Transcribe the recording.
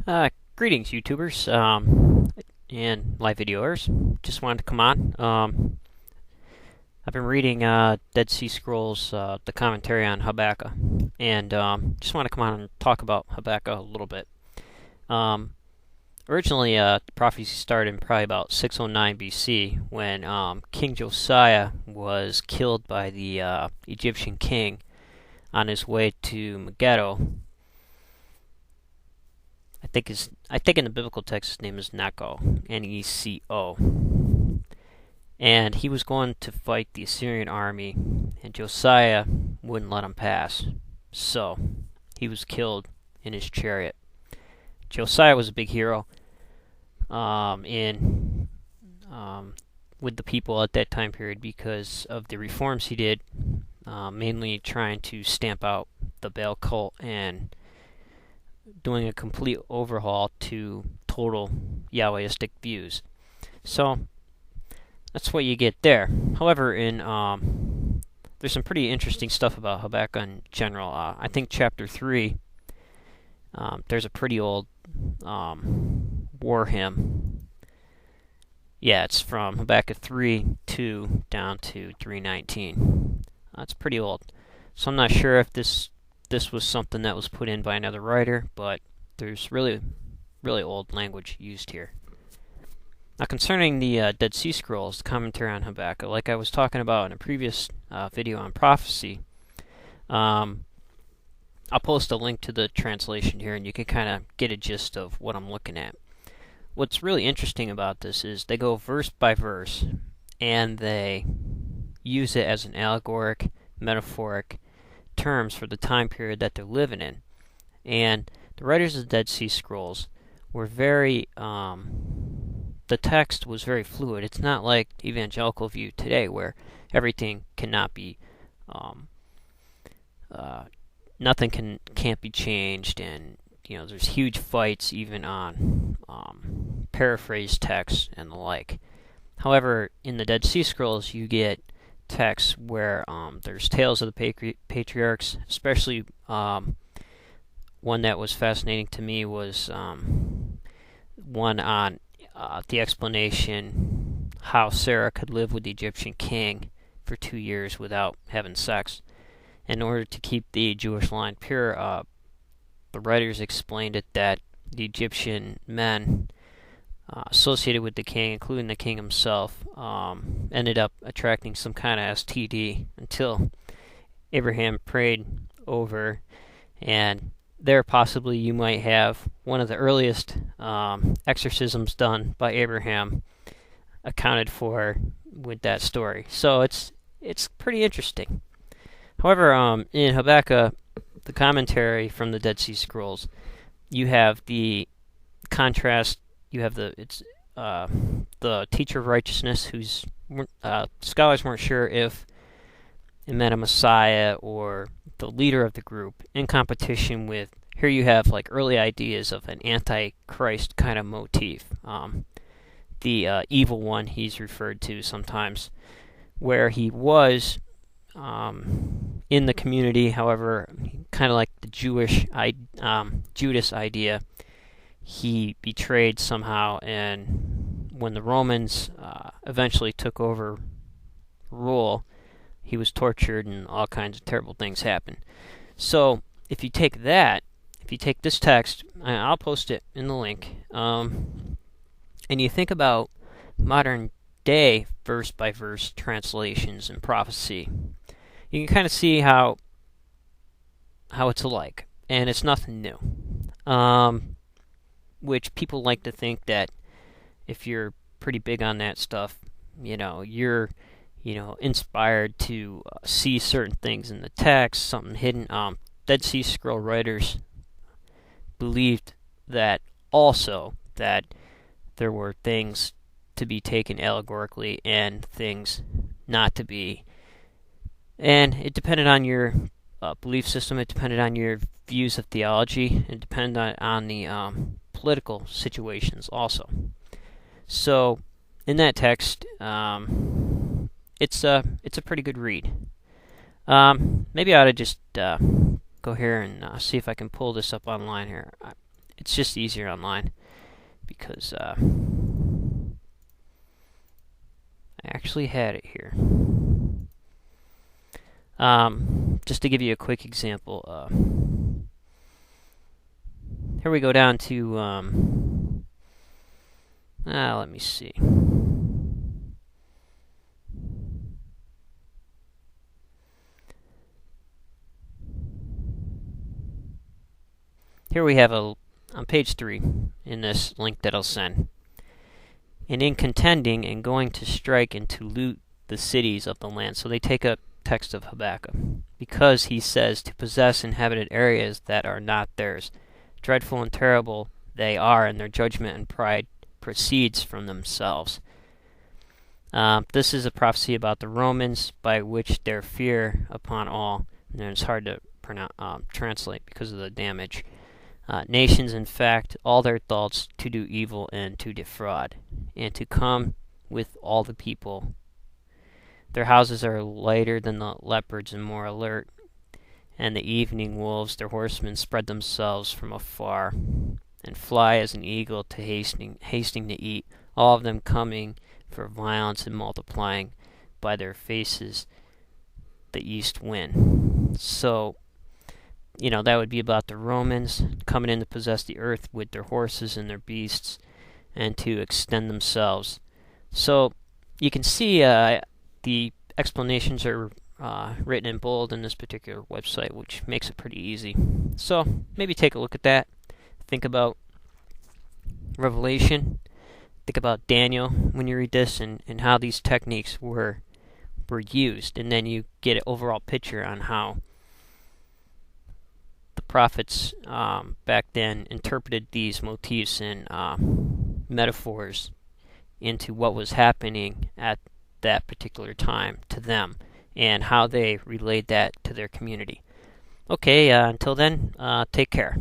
Greetings, YouTubers and live videoers. Just wanted to come on. I've been reading Dead Sea Scrolls, the commentary on Habakkuk, and just want to come on and talk about Habakkuk a little bit. Um, Originally, the prophecy started in probably about 609 BC when King Josiah was killed by the Egyptian king on his way to Megiddo. I think in the biblical text his name is Neco, Neco, and he was going to fight the Assyrian army, and Josiah wouldn't let him pass, so he was killed in his chariot. Josiah was a big hero in with the people at that time period because of the reforms he did, mainly trying to stamp out the Baal cult and doing a complete overhaul to total Yahwehistic views. So that's what you get there. However, there's some pretty interesting stuff about Habakkuk in general. I think chapter 3, there's a pretty old war hymn. Yeah, it's from Habakkuk 3:2 down to 3:19. That's pretty old. So I'm not sure if this was something that was put in by another writer, but there's really old language used here. Now, concerning the Dead Sea Scrolls, the commentary on Habakkuk, like I was talking about in a previous video on prophecy, I'll post a link to the translation here, and you can kind of get a gist of what I'm looking at. What's really interesting about this is they go verse by verse, and they use it as an allegoric, metaphoric terms for the time period that they're living in. And the writers of the Dead Sea Scrolls were very, the text was very fluid. It's not like the evangelical view today where everything cannot be, nothing can't be changed, and there's huge fights even on paraphrased text and the like. However, in the Dead Sea Scrolls, you get texts where there's tales of the patriarchs, especially one that was fascinating to me was one on the explanation how Sarah could live with the Egyptian king for 2 years without having sex. In order to keep the Jewish line pure, the writers explained it that the Egyptian men associated with the king, including the king himself, ended up attracting some kind of STD until Abraham prayed over, and there possibly you might have one of the earliest exorcisms done by Abraham accounted for with that story. So it's pretty interesting. However, in Habakkuk, the commentary from the Dead Sea Scrolls, you have the contrast. You have the teacher of righteousness, who's scholars weren't sure if it meant a Messiah or the leader of the group, in competition with, here you have like early ideas of an antichrist kind of motif. The evil one he's referred to sometimes, where he was in the community, however, kind of like the Judas idea, he betrayed somehow, and when the Romans eventually took over rule, he was tortured and all kinds of terrible things happened. So if you take this text, I'll post it in the link, and you think about modern day verse by verse translations and prophecy, you can kind of see how it's alike, and it's nothing new. Which people like to think that if you're pretty big on that stuff, you're inspired to see certain things in the text, something hidden. Dead Sea Scroll writers believed that also that there were things to be taken allegorically and things not to be. And it depended on your belief system, it depended on your views of theology, it depended on the political situations also. So in that text, it's a pretty good read. Maybe I ought to just go here and see if I can pull this up online here. it's just easier online because I actually had it here. Just to give you a quick example, here we go down to, let me see. Here we have on page 3 in this link that I'll send. And in contending and going to strike and to loot the cities of the land. So they take a text of Habakkuk. Because he says to possess inhabited areas that are not theirs. Dreadful and terrible they are, and their judgment and pride proceeds from themselves. This is a prophecy about the Romans, by which their fear upon all, and it's hard to translate because of the damage. Nations, in fact, all their thoughts to do evil and to defraud, and to come with all the people. Their houses are lighter than the leopards and more alert, and the evening wolves, their horsemen, spread themselves from afar, and fly as an eagle to hasting to eat, all of them coming for violence and multiplying by their faces the east wind. So, that would be about the Romans coming in to possess the earth with their horses and their beasts and to extend themselves. So you can see the explanations are written in bold in this particular website, which makes it pretty easy. So maybe take a look at that. Think about Revelation. Think about Daniel when you read this and how these techniques were used. And then you get an overall picture on how the prophets back then interpreted these motifs and metaphors into what was happening at that particular time to them and how they relayed that to their community. Okay, until then, take care.